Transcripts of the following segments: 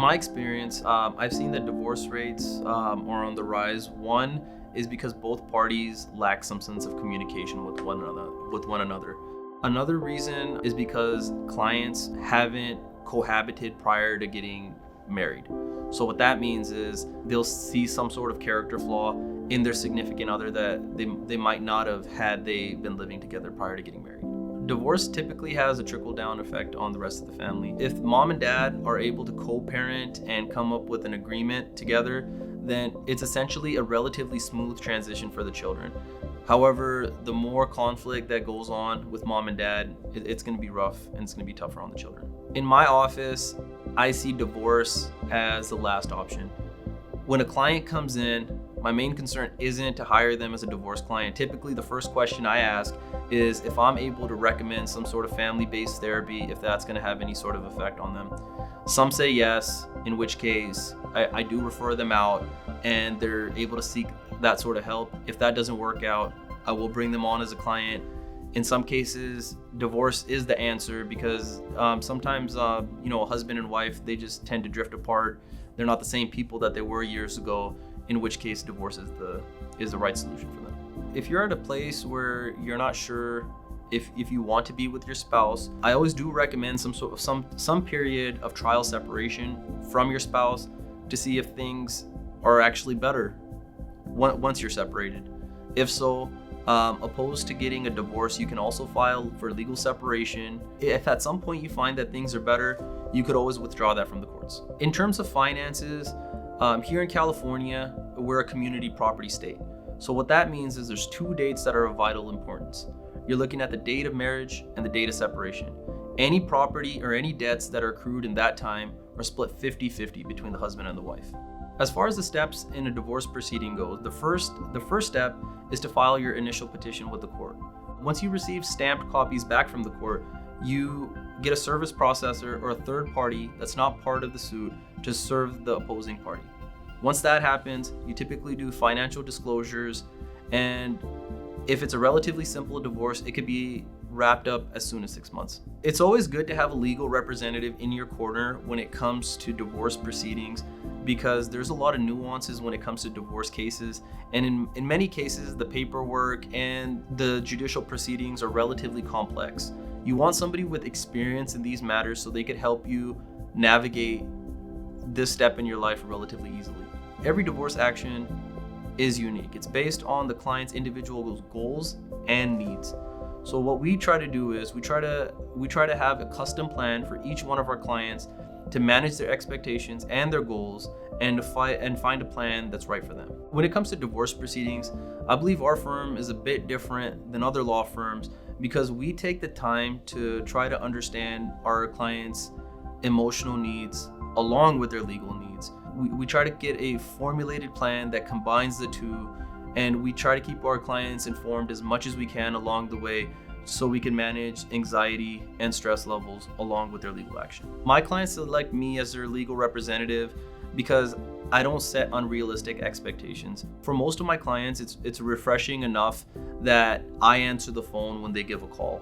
my experience, I've seen that divorce rates are on the rise. One is because both parties lack some sense of communication with one another. Another reason is because clients haven't cohabited prior to getting married. So what that means is they'll see some sort of character flaw in their significant other that they might not have had they been living together prior to getting married. Divorce typically has a trickle-down effect on the rest of the family. If mom and dad are able to co-parent and come up with an agreement together, then it's essentially a relatively smooth transition for the children. However, the more conflict that goes on with mom and dad, it's going to be rough and it's going to be tougher on the children. In my office, I see divorce as the last option. When a client comes in, my main concern isn't to hire them as a divorce client. Typically, the first question I ask is if I'm able to recommend some sort of family-based therapy, if that's going to have any sort of effect on them. Some say yes, in which case I do refer them out and they're able to seek that sort of help. If that doesn't work out, I will bring them on as a client. In some cases, divorce is the answer because sometimes, a husband and wife, they just tend to drift apart. They're not the same people that they were years ago, in which case divorce is the right solution for them. If you're at a place where you're not sure if you want to be with your spouse, I always do recommend some period of trial separation from your spouse to see if things are actually better once you're separated. If so, opposed to getting a divorce, you can also file for legal separation. If at some point you find that things are better, you could always withdraw that from the courts. In terms of finances, here in California, we're a community property state. So what that means is there's two dates that are of vital importance. You're looking at the date of marriage and the date of separation. Any property or any debts that are accrued in that time are split 50-50 between the husband and the wife. As far as the steps in a divorce proceeding goes, the first step is to file your initial petition with the court. Once you receive stamped copies back from the court, you get a service processor or a third party that's not part of the suit to serve the opposing party. Once that happens, you typically do financial disclosures, and if it's a relatively simple divorce, it could be wrapped up as soon as 6 months. It's always good to have a legal representative in your corner when it comes to divorce proceedings because there's a lot of nuances when it comes to divorce cases, and in many cases the paperwork and the judicial proceedings are relatively complex. You want somebody with experience in these matters so they could help you navigate this step in your life relatively easily. Every divorce action is unique. It's based on the client's individual goals and needs. So what we try to do is we try to have a custom plan for each one of our clients to manage their expectations and their goals and to find a plan that's right for them. When it comes to divorce proceedings, I believe our firm is a bit different than other law firms because we take the time to try to understand our clients' emotional needs along with their legal needs. We try to get a formulated plan that combines the two, and we try to keep our clients informed as much as we can along the way so we can manage anxiety and stress levels along with their legal action. My clients select me as their legal representative because I don't set unrealistic expectations. For most of my clients, it's refreshing enough that I answer the phone when they give a call.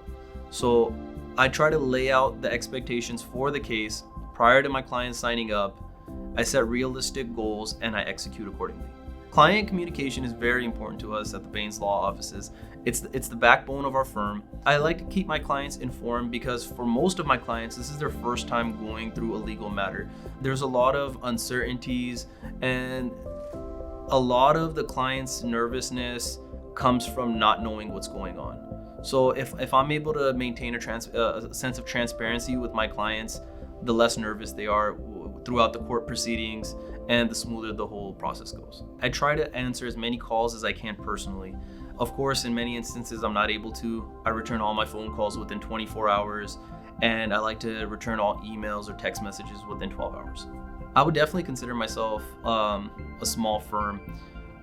So I try to lay out the expectations for the case prior to my client signing up. I set realistic goals and I execute accordingly. Client communication is very important to us at the Bains Law offices. It's the backbone of our firm. I like to keep my clients informed because for most of my clients, this is their first time going through a legal matter. There's a lot of uncertainties, and a lot of the client's nervousness comes from not knowing what's going on. So if I'm able to maintain a sense of transparency with my clients, the less nervous they are throughout the court proceedings and the smoother the whole process goes. I try to answer as many calls as I can personally. Of course, in many instances, I'm not able to. I return all my phone calls within 24 hours, and I like to return all emails or text messages within 12 hours. I would definitely consider myself a small firm.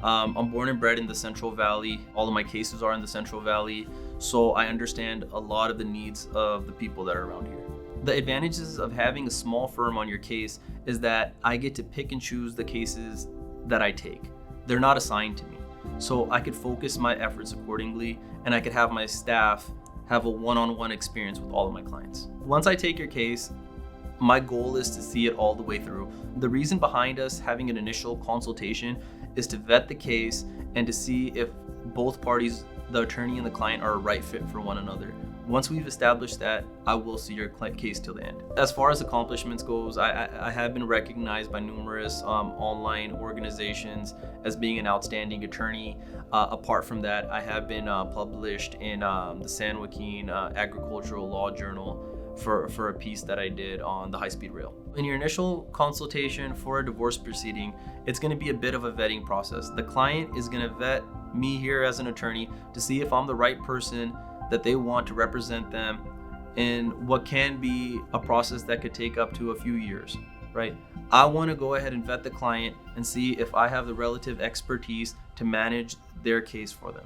I'm born and bred in the Central Valley. All of my cases are in the Central Valley, so I understand a lot of the needs of the people that are around here. The advantages of having a small firm on your case is that I get to pick and choose the cases that I take. They're not assigned to me. So I could focus my efforts accordingly, and I could have my staff have a one-on-one experience with all of my clients. Once I take your case, My goal is to see it all the way through. The reason behind us having an initial consultation is to vet the case and to see if both parties, the attorney and the client, are a right fit for one another. Once we've established that, I will see your case till the end. As far as accomplishments goes, I have been recognized by numerous online organizations as being an outstanding attorney. Apart from that, I have been published in the San Joaquin Agricultural Law Journal for a piece that I did on the high-speed rail. In your initial consultation for a divorce proceeding, it's going to be a bit of a vetting process. The client is going to vet me here as an attorney to see if I'm the right person that they want to represent them in what can be a process that could take up to a few years, right? I want to go ahead and vet the client and see if I have the relative expertise to manage their case for them.